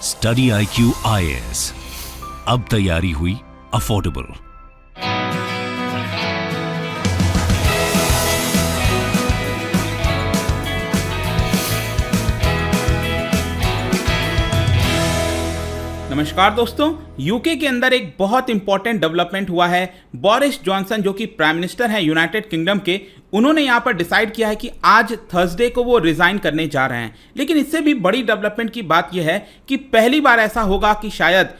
Study IQ IAS, अब तैयारी हुई अफोर्डेबल। नमस्कार दोस्तों, यूके के अंदर एक बहुत इंपॉर्टेंट डेवलपमेंट हुआ है। बोरिस जॉनसन जो कि प्राइम मिनिस्टर हैं यूनाइटेड किंगडम के, उन्होंने यहां पर डिसाइड किया है कि आज थर्सडे को वो रिजाइन करने जा रहे हैं। लेकिन इससे भी बड़ी डेवलपमेंट की बात यह है कि पहली बार ऐसा होगा कि शायद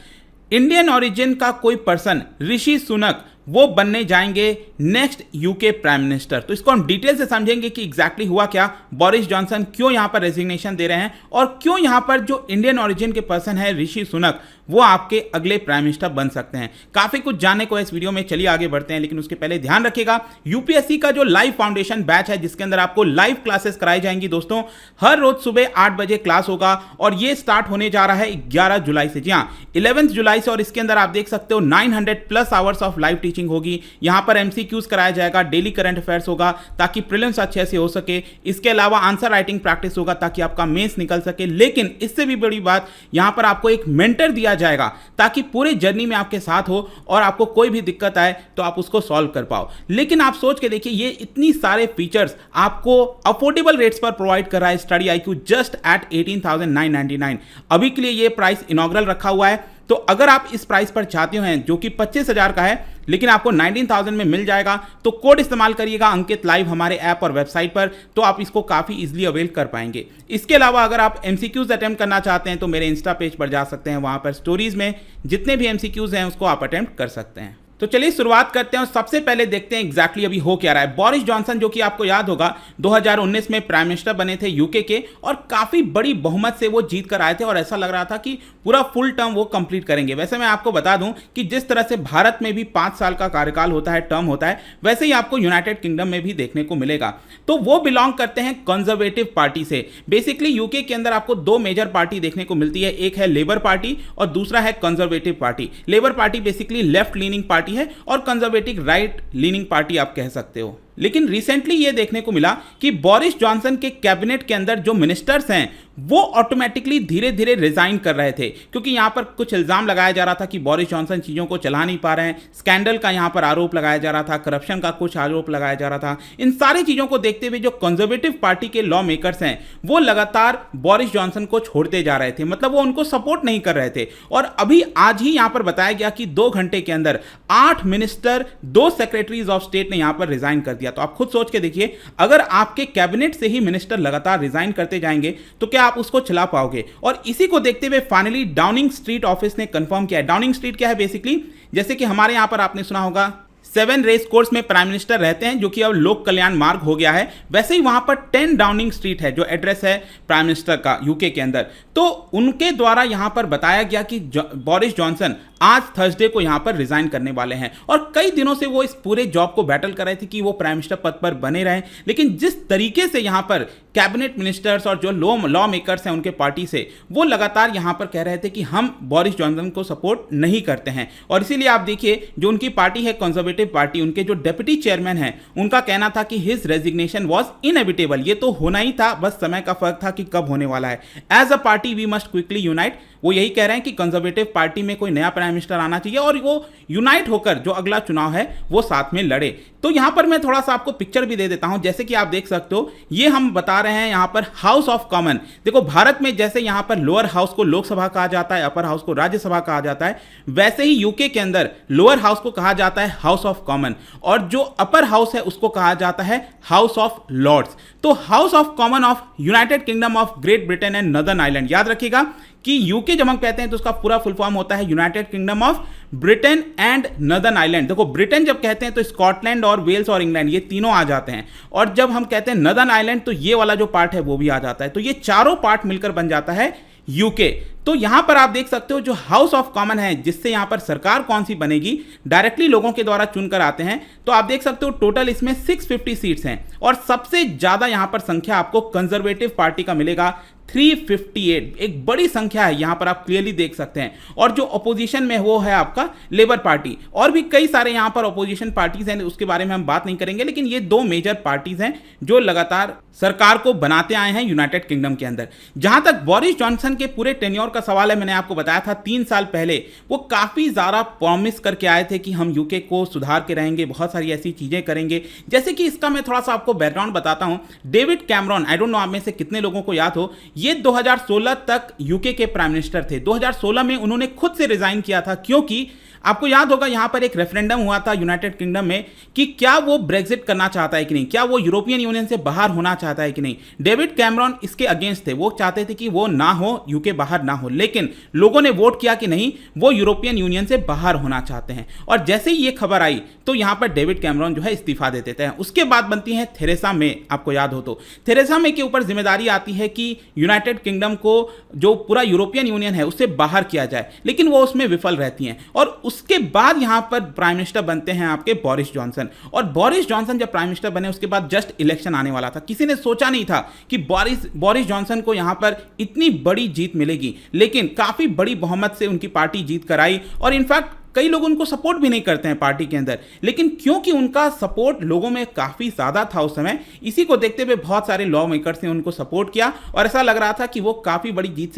इंडियन ओरिजिन का कोई पर्सन, ऋषि सुनक, वो बनने जाएंगे नेक्स्ट यूके प्राइम मिनिस्टर। तो इसको हम डिटेल से समझेंगे कि एग्जैक्टली हुआ क्या, बोरिस जॉनसन क्यों यहां पर रेजिग्नेशन दे रहे हैं और क्यों यहां पर जो इंडियन ओरिजिन के पर्सन है ऋषि सुनक, वो आपके अगले प्राइम मिनिस्टर बन सकते हैं। काफी कुछ जानने को है इस वीडियो में, चलिए आगे बढ़ते हैं। लेकिन उसके पहले ध्यान रखिएगा, यूपीएससी का जो लाइव फाउंडेशन बैच है जिसके अंदर आपको लाइव क्लासेस कराई जाएंगी दोस्तों, हर रोज सुबह 8 बजे क्लास होगा और ये स्टार्ट होने जा रहा है 11 जुलाई से। जी हाँ, 11 जुलाई से। और इसके अंदर आप देख सकते हो 900+ आवर्स ऑफ लाइव टीचिंग होगी। यहां पर एमसीक्यूज कराया जाएगा, डेली करंट अफेयर्स होगा ताकि प्रीलिम्स अच्छे से हो सके। इसके अलावा आंसर राइटिंग प्रैक्टिस होगा ताकि आपका मेंस निकल सके। लेकिन इससे भी बड़ी बात, यहां पर आपको एक मेंटर दिया जाएगा ताकि पूरे जर्नी में आपके साथ हो और आपको कोई भी दिक्कत आए तो आप उसको सॉल्व कर पाओ। लेकिन आप सोच के देखिए, ये इतनी सारे फीचर्स आपको अफोर्डेबल रेट्स पर प्रोवाइड कर रहा है स्टडी IQ जस्ट एट 18,999। अभी के लिए ये प्राइस इनॉग्रल रखा हुआ है। तो अगर आप इस प्राइस पर चाहते हैं जो कि 25,000 का है लेकिन आपको 19,000 में मिल जाएगा, तो कोड इस्तेमाल करिएगा अंकित लाइव हमारे ऐप और वेबसाइट पर, तो आप इसको काफ़ी इजीली अवेल कर पाएंगे। इसके अलावा अगर आप MCQs अटेम्प्ट करना चाहते हैं तो मेरे इंस्टा पेज पर जा सकते हैं, वहां पर स्टोरीज में जितने भी MCQs हैं उसको आप अटेम्प्ट कर सकते हैं। तो चलिए शुरुआत करते हैं और सबसे पहले देखते हैं एग्जैक्टली अभी हो क्या रहा है। बोरिस जॉनसन जो कि आपको याद होगा 2019 में प्राइम मिनिस्टर बने थे यूके के और काफी बड़ी बहुमत से वो जीत कर आए थे और ऐसा लग रहा था कि पूरा फुल टर्म वो कंप्लीट करेंगे। वैसे मैं आपको बता दूं कि जिस तरह से भारत में भी 5 साल का कार्यकाल होता है, टर्म होता है, वैसे ही आपको यूनाइटेड किंगडम में भी देखने को मिलेगा। तो वो बिलोंग करते हैं कंजर्वेटिव पार्टी से। बेसिकली यूके के अंदर आपको 2 मेजर पार्टी देखने को मिलती है, एक है लेबर पार्टी और दूसरा है conservative party. Labour party basically left leaning party है और कंजर्वेटिव राइट लीनिंग पार्टी आप कह सकते हो। लेकिन रिसेंटली ये देखने को मिला कि बोरिस जॉनसन के कैबिनेट के अंदर जो मिनिस्टर्स हैं वो ऑटोमेटिकली धीरे धीरे रिजाइन कर रहे थे, क्योंकि यहां पर कुछ इल्जाम लगाया जा रहा था कि बोरिस जॉनसन चीजों को चला नहीं पा रहे हैं। स्कैंडल का यहां पर आरोप लगाया जा रहा था, करप्शन का कुछ आरोप लगाया जा रहा था। इन सारी चीजों को देखते हुए जो कंजर्वेटिव पार्टी के लॉ मेकर्स हैं वो लगातार बोरिस जॉनसन को छोड़ते जा रहे थे, मतलब वो उनको सपोर्ट नहीं कर रहे थे। और अभी आज ही यहां पर बताया गया कि 2 घंटे के अंदर 8 मिनिस्टर, 2 सेक्रेटरीज ऑफ स्टेट ने यहां पर रिजाइन कर दिया। तो आप खुद सोच के देखिए, अगर आपके कैबिनेट से ही मिनिस्टर लगातार रिजाइन करते जाएंगे तो क्या आप उसको चला पाओगे? और इसी को देखते हुए फाइनली डाउनिंग स्ट्रीट ऑफिस ने कंफर्म किया है। डाउनिंग स्ट्रीट क्या है? बेसिकली जैसे कि हमारे यहां पर आपने सुना होगा 7 रेस कोर्स में प्राइम मिनिस्टर रहते हैं जो कि अब लोक कल्याण मार्ग हो गया है, वैसे ही वहां पर 10 डाउनिंग स्ट्रीट है जो एड्रेस है प्राइम मिनिस्टर का यूके के अंदर। तो उनके द्वारा यहां पर बताया गया कि बोरिस जॉनसन आज थर्सडे को यहां पर रिजाइन करने वाले हैं और कई दिनों से वो इस पूरे जॉब को बैटल कर रहे थे कि वो प्राइम मिनिस्टर पद पर बने रहें। लेकिन जिस तरीके से यहां पर कैबिनेट मिनिस्टर्स और जो लॉ मेकर्स हैं उनके पार्टी से, वो लगातार यहां पर कह रहे थे कि हम बोरिस जॉनसन को सपोर्ट नहीं करते हैं। और इसीलिए आप देखिए, जो उनकी पार्टी है कंजर्वेटिव पार्टी, उनके जो डेप्यूटी चेयरमैन हैं उनका कहना था कि हिज रेजिग्नेशन वॉज इनएविटेबल, ये तो होना ही था, बस समय का फर्क था कि कब होने वाला है। As a party we must quickly unite. वो यही कह रहे हैं कि कंजर्वेटिव पार्टी में कोई नया प्राइम मिनिस्टर आना चाहिए और वो यूनाइट होकर जो अगला चुनाव है वो साथ में लड़े। तो यहां पर मैं थोड़ा सा आपको पिक्चर भी दे देता हूं। जैसे कि आप देख सकते हो, ये हम बता रहे हैं यहां पर हाउस ऑफ कॉमन। देखो, भारत में जैसे यहां पर लोअर हाउस को लोकसभा कहा जाता है, अपर हाउस को राज्यसभा कहा जाता है, वैसे ही यूके के अंदर लोअर हाउस को कहा जाता है हाउस ऑफ कॉमन और जो अपर हाउस है उसको कहा जाता है हाउस ऑफ लॉर्ड्स। तो house of common of United kingdom of great Britain and northern Ireland. याद रखिएगा कि यूके जब हम कहते हैं तो उसका पूरा फुल फॉर्म होता है United kingdom of Britain and northern Ireland. देखो, ब्रिटेन जब कहते हैं तो स्कॉटलैंड और वेल्स और इंग्लैंड ये तीनों आ जाते हैं, और जब हम कहते हैं नॉर्दर्न आयरलैंड तो ये वाला जो पार्ट है वो भी आ जाता है। तो ये चारों पार्ट मिलकर बन जाता है यूके। तो यहां पर आप देख सकते हो जो हाउस ऑफ कॉमन है, जिससे यहां पर सरकार कौन सी बनेगी, डायरेक्टली लोगों के द्वारा चुनकर आते हैं। तो आप देख सकते हो टोटल इसमें 650 सीट्स हैं और सबसे ज्यादा यहां पर संख्या आपको कंजर्वेटिव पार्टी का मिलेगा 358। एक बड़ी संख्या है, यहां पर आप क्लियरली देख सकते हैं। और जो अपोजिशन में वो है आपका लेबर पार्टी, और भी कई सारे यहां पर अपोजिशन पार्टीज हैं, उसके बारे में हम बात नहीं करेंगे, लेकिन ये 2 मेजर पार्टीज हैं जो लगातार सरकार को बनाते आए हैं यूनाइटेड किंगडम के अंदर। जहां तक बोरिस जॉनसन के पूरे टेन्योर का सवाल है, मैंने आपको बताया था 3 साल पहले वो काफी ज्यादा प्रॉमिस करके आए थे कि हम यूके को सुधार के रहेंगे, बहुत सारी ऐसी चीजें करेंगे। जैसे कि इसका मैं थोड़ा सा आपको बैकग्राउंड बताता हूं। David Cameron, I don't know आप में से कितने लोगों को याद हो, ये 2016 तक यूके के प्राइम मिनिस्टर थे। 2016 में उन्होंने खुद से रिजाइन किया था, क्योंकि आपको याद होगा यहां पर एक रेफरेंडम हुआ था यूनाइटेड किंगडम में कि क्या वो ब्रेग्जिट करना चाहता है कि नहीं, क्या वो यूरोपियन यूनियन से बाहर होना चाहता है कि नहीं। डेविड कैमरॉन इसके अगेंस्ट थे, वो चाहते थे कि वो ना हो, यूके बाहर ना हो, लेकिन लोगों ने वोट किया कि नहीं, वो यूरोपियन यूनियन से बाहर होना चाहते हैं। और जैसे ही ये खबर आई तो यहां पर डेविड कैमरॉन जो है इस्तीफा दे देते हैं। उसके बाद बनती है थेरेसा मे, आपको याद हो तो थेरेसा मे के ऊपर जिम्मेदारी आती है कि यूनाइटेड किंगडम को जो पूरा यूरोपियन यूनियन है उससे बाहर किया जाए, लेकिन वो उसमें विफल रहती हैं। और उसके बाद यहां पर प्राइम मिनिस्टर बनते हैं आपके बोरिस जॉनसन। और बोरिस जॉनसन जब प्राइम मिनिस्टर बने उसके बाद जस्ट इलेक्शन आने वाला था। किसी ने सोचा नहीं था कि बोरिस जॉनसन को यहां पर इतनी बड़ी जीत मिलेगी, लेकिन काफी बड़ी बहुमत से उनकी पार्टी जीत कर आई। और इनफैक्ट कई लोग उनको सपोर्ट भी नहीं करते हैं पार्टी के अंदर, लेकिन क्योंकि उनका सपोर्ट लोगों में काफी ज्यादा था उस समय, इसी को देखते हुए बहुत सारे लॉ मेकर्स ने उनको सपोर्ट किया और ऐसा लग रहा था कि वो काफी बड़ी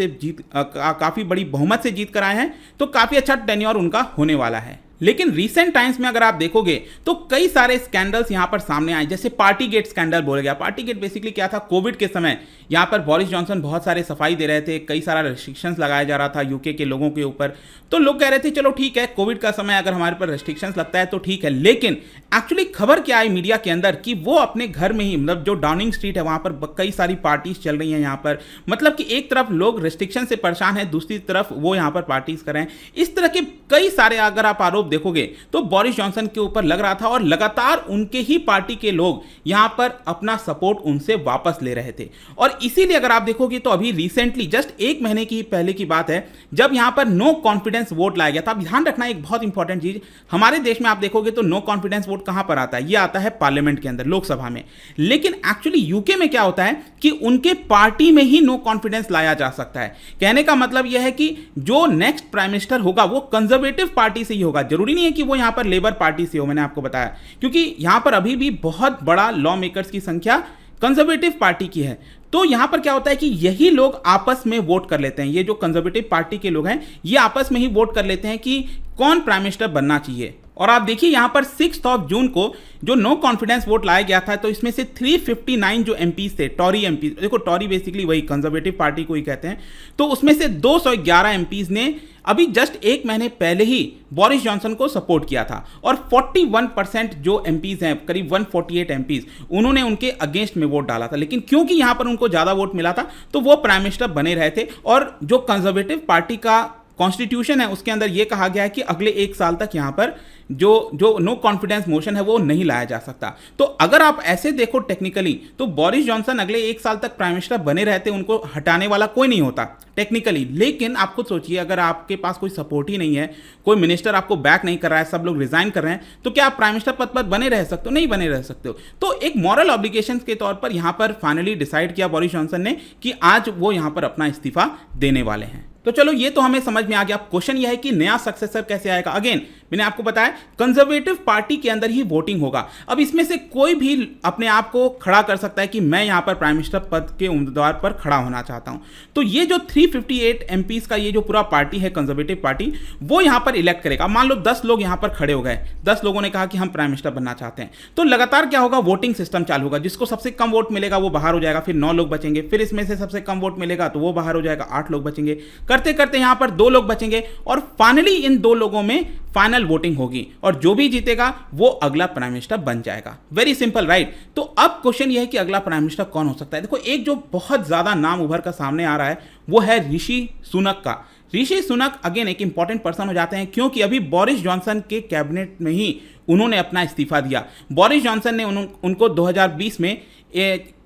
काफी बड़ी बहुमत से जीत कर आए हैं, तो काफी अच्छा टेन्योर उनका होने वाला है। लेकिन रीसेंट टाइम्स में अगर आप देखोगे तो कई सारे स्कैंडल्स यहां पर सामने आए, जैसे पार्टी गेट स्कैंडल बोला गया। पार्टी गेट बेसिकली क्या था, कोविड के समय यहां पर बोरिस जॉनसन बहुत सारे सफाई दे रहे थे, कई सारा रेस्ट्रिक्शंस लगाया जा रहा था यूके के लोगों के ऊपर। तो लोग कह रहे थे चलो ठीक है, कोविड का समय अगर हमारे पर रेस्ट्रिक्शंस लगता है तो ठीक है, लेकिन एक्चुअली खबर क्या आई मीडिया के अंदर कि वो अपने घर में ही, मतलब जो डाउनिंग स्ट्रीट है वहां पर कई सारी पार्टीज चल रही हैं यहां पर, मतलब कि एक तरफ लोग रेस्ट्रिक्शन से परेशान हैं, दूसरी तरफ वो यहां पर पार्टीज कर रहे हैं। इस तरह के कई सारे अगर आप आरोप देखोगे तो बोरिस जॉनसन के ऊपर लग रहा था और लगातार उनके ही पार्टी के लोग यहां पर अपना सपोर्ट उनसे वापस ले रहे थे। और इसीलिए अगर आप देखोगे तो अभी रिसेंटली जस्ट 1 महीने की पहले की बात है जब यहां पर नो कॉन्फिडेंस वोट लाया गया था। अब ध्यान रखना एक बहुत इंपॉर्टेंट चीज, हमारे देश में आप देखोगे तो नो कॉन्फिडेंस वोट कहां पर आता है, यह आता है पार्लियामेंट के अंदर, लोकसभा में। लेकिन एक्चुअली यूके में क्या होता है कि उनके पार्टी में ही नो कॉन्फिडेंस लाया जा सकता है। कहने का मतलब यह है कि जो नेक्स्ट प्राइम मिनिस्टर होगा वो कंजर्वेटिव पार्टी से ही होगा, जरूरी नहीं है कि वो यहां पर लेबर पार्टी से हो, मैंने आपको बताया, क्योंकि यहां पर अभी भी बहुत बड़ा लॉ मेकर्स की संख्या कंजर्वेटिव पार्टी की है। तो यहां पर क्या होता है कि यही लोग आपस में वोट कर लेते हैं, ये जो कंजर्वेटिव पार्टी के लोग हैं ये आपस में ही वोट कर लेते हैं कि कौन प्राइम मिनिस्टर बनना चाहिए। और आप देखिए यहां पर 6 जून को जो नो कॉन्फिडेंस वोट लाया गया था, तो इसमें से 359 जो एमपीज थे, टॉरी एमपीज, देखो टॉरी बेसिकली वही कंजर्वेटिव पार्टी को ही कहते हैं, तो उसमें से 211 एमपीज ने अभी जस्ट 1 महीने पहले ही बोरिस जॉनसन को सपोर्ट किया था। और 41% जो एमपीज हैं, करीब 148 एमपीज, उन्होंने उनके अगेंस्ट में वोट डाला था। लेकिन क्योंकि यहां पर उनको ज्यादा वोट मिला था तो वो प्राइम मिनिस्टर बने रहे थे। और जो कंजर्वेटिव पार्टी का कॉन्स्टिट्यूशन है उसके अंदर यह कहा गया है कि अगले 1 साल तक यहां पर जो नो कॉन्फिडेंस मोशन है वो नहीं लाया जा सकता। तो अगर आप ऐसे देखो टेक्निकली तो बोरिस जॉनसन अगले 1 साल तक प्राइम मिनिस्टर बने रहते, उनको हटाने वाला कोई नहीं होता टेक्निकली। लेकिन आप खुद सोचिए, अगर आपके पास कोई सपोर्ट ही नहीं है, कोई मिनिस्टर आपको बैक नहीं कर रहा है, सब लोग रिजाइन कर रहे हैं, तो क्या आप प्राइम मिनिस्टर पद पर बने रह सकते हो? नहीं बने रह सकते हो। तो एक मॉरल ऑब्लिगेशन के तौर पर यहां पर फाइनली डिसाइड किया बोरिस जॉनसन ने कि आज वो यहां पर अपना इस्तीफा देने वाले हैं। तो चलो ये तो हमें समझ में आ गया। क्वेश्चन यह है कि नया सक्सेसर कैसे आएगा। अगेन मैंने आपको बताया कंजर्वेटिव पार्टी के अंदर ही वोटिंग होगा। अब इसमें से कोई भी अपने आप को खड़ा कर सकता है कि मैं यहां पर प्राइम मिनिस्टर पद के उम्मीदवार पर खड़ा होना चाहता हूं। तो ये जो 358 एमपीज का ये जो पूरा पार्टी है कंजर्वेटिव पार्टी, वो यहां पर इलेक्ट करेगा। मान लो 10 लोग यहां पर खड़े हो गए, 10 लोगों ने कहा कि हम प्राइम मिनिस्टर बनना चाहते हैं, तो लगातार क्या होगा, वोटिंग सिस्टम चालू होगा। जिसको सबसे कम वोट मिलेगा वो बाहर हो जाएगा, फिर 9 लोग बचेंगे, फिर इसमें से सबसे कम वोट मिलेगा तो वो बाहर हो जाएगा, 8 लोग बचेंगे, करते करते यहां पर 2 लोग बचेंगे और फाइनली इन 2 लोगों में फाइनल वोटिंग होगी और जो भी जीतेगा वो अगला प्राइम मिनिस्टर बन जाएगा। Very simple, right. तो अब क्वेश्चन ये है कि अगला प्राइम मिनिस्टर कौन हो सकता है। देखो एक जो बहुत ज्यादा नाम उभर कर सामने आ रहा है वो है ऋषि सुनक का। ऋषि सुनक अगेन एक इंपॉर्टेंट पर्सन हो जाते हैं क्योंकि अभी बोरिस जॉनसन के कैबिनेट में ही उन्होंने अपना इस्तीफा दिया। बोरिस जॉनसन ने उनको 2020 में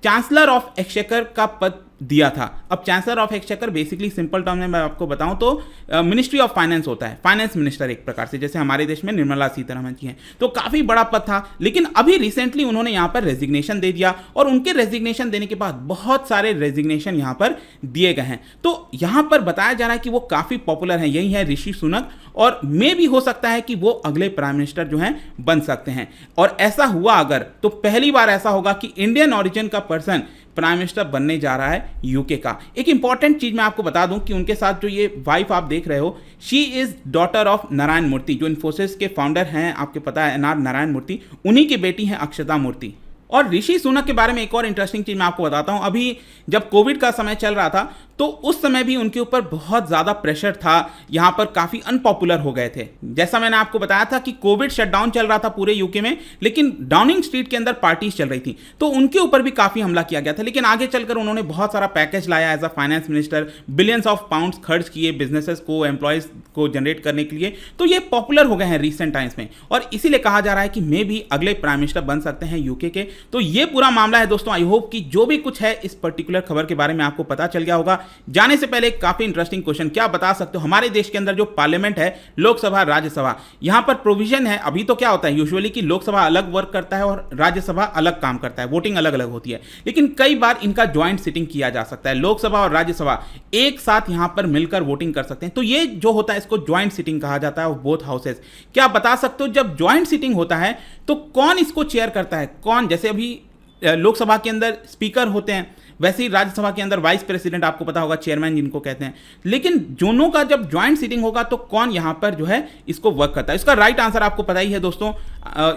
चांसलर ऑफ एक्सचेकर का पद दिया था। अब chancellor of exchequer basically simple term में मैं आपको बताऊं तो मिनिस्ट्री ऑफ फाइनेंस होता है, फाइनेंस मिनिस्टर एक प्रकार से, जैसे हमारे देश में निर्मला सीतारमण जी हैं। तो काफी बड़ा पद था, लेकिन अभी रिसेंटली उन्होंने यहां पर रेजिग्नेशन दे दिया और उनके रेजिग्नेशन देने के बाद बहुत सारे रेजिग्नेशन यहां पर दिए गए हैं। तो यहां पर बताया जा रहा है कि वो काफी पॉपुलर हैं, यही है ऋषि सुनक, और मे भी हो सकता है कि वो अगले प्राइम मिनिस्टर जो हैं बन सकते हैं। और ऐसा हुआ अगर, तो पहली बार ऐसा होगा कि इंडियन ओरिजिन का पर्सन प्राइम मिनिस्टर बनने जा रहा है यूके का। एक इंपॉर्टेंट चीज मैं आपको बता दूं कि उनके साथ जो ये वाइफ आप देख रहे हो, she is daughter of Narayana Murthy, जो इन्फोसिस के फाउंडर हैं, आपको पता है एनआर नारायण मूर्ति, उन्हीं की बेटी हैं अक्षता मूर्ति। और ऋषि सुनक के बारे में एक और इंटरेस्टिंग चीज मैं आपको बताता हूं। अभी जब कोविड का समय चल रहा था तो उस समय भी उनके ऊपर बहुत ज़्यादा प्रेशर था, यहाँ पर काफ़ी अनपॉपुलर हो गए थे। जैसा मैंने आपको बताया था कि कोविड शटडाउन चल रहा था पूरे यूके में, लेकिन डाउनिंग स्ट्रीट के अंदर पार्टीज चल रही थी, तो उनके ऊपर भी काफ़ी हमला किया गया था। लेकिन आगे चलकर उन्होंने बहुत सारा पैकेज लाया as a finance minister, billions of pounds खर्च किए बिजनेसेस को, एम्प्लॉयज़ को जनरेट करने के लिए, तो ये पॉपुलर हो गए हैं रिसेंट टाइम्स में, और इसीलिए कहा जा रहा है कि मे भी अगले प्राइम मिनिस्टर बन सकते हैं यूके के। तो ये पूरा मामला है दोस्तों। आई होप कि जो भी कुछ है इस पर्टिकुलर खबर के बारे में आपको पता चल गया होगा। जाने से पहले एक काफी इंटरेस्टिंग क्वेश्चन, क्या बता सकते हो हमारे देश के अंदर जो पार्लियामेंट है, लोकसभा राज्यसभा, यहां पर प्रोविजन है, अभी तो क्या होता है यूजुअली कि लोकसभा अलग वर्क करता है और राज्यसभा अलग काम करता है, वोटिंग अलग अलग होती है, लेकिन कई बार इनका ज्वाइंट सिटिंग किया जा सकता है, लोकसभा और राज्यसभा एक साथ यहां पर मिलकर वोटिंग कर सकते हैं। तो ये जो होता है इसको ज्वाइंट सिटिंग कहा जाता है ऑफ बोथ हाउसेज। क्या बता सकते हो जब ज्वाइंट सिटिंग होता है तो कौन इसको चेयर करता है, कौन? जैसे अभी लोकसभा के अंदर स्पीकर होते हैं, वैसे ही राज्यसभा के अंदर वाइस प्रेसिडेंट, आपको पता होगा चेयरमैन जिनको कहते हैं। लेकिन दोनों का जब ज्वाइंट सीटिंग होगा तो कौन यहां पर जो है इसको वर्क करता है? इसका राइट आंसर आपको पता ही है दोस्तों,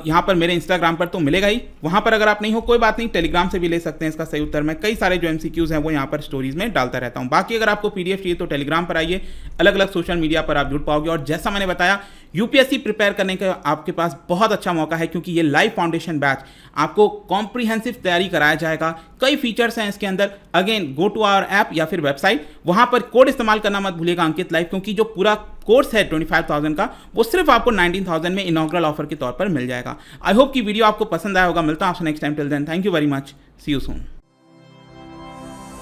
यहां पर मेरे इंस्टाग्राम पर तो मिलेगा ही, वहां पर अगर आप नहीं हो कोई बात नहीं, टेलीग्राम से भी ले सकते हैं इसका सही उत्तर। मैं कई सारे जो एमसीक्यूज हैं वो यहां पर स्टोरीज में डालता रहता हूं। बाकी अगर आपको पीडीएफ चाहिए तो टेलीग्राम पर आइए, अलग अलग सोशल मीडिया पर आप जुड़ पाओगे। और जैसा मैंने बताया, यूपीएससी प्रिपेयर करने का आपके पास बहुत अच्छा मौका है, क्योंकि ये लाइव फाउंडेशन बैच आपको कॉम्प्रिहेंसिव तैयारी कराया जाएगा। कई फीचर्स हैं इसके अंदर। Again go to our app या फिर वेबसाइट, वहां पर कोड इस्तेमाल करना मत भूलिएगा अंकित लाइव, क्योंकि जो पूरा कोर्स है 25,000 का वो सिर्फ आपको 19,000 में इनॉग्रल ऑफर के तौर पर मिल जाएगा। आई होप कि वीडियो आपको पसंद आया होगा। मिलता हूं आपसे next time. Till then thank you very much, see you soon.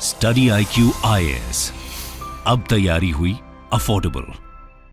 Study IQ IAS, अब तैयारी हुई अफोर्डेबल।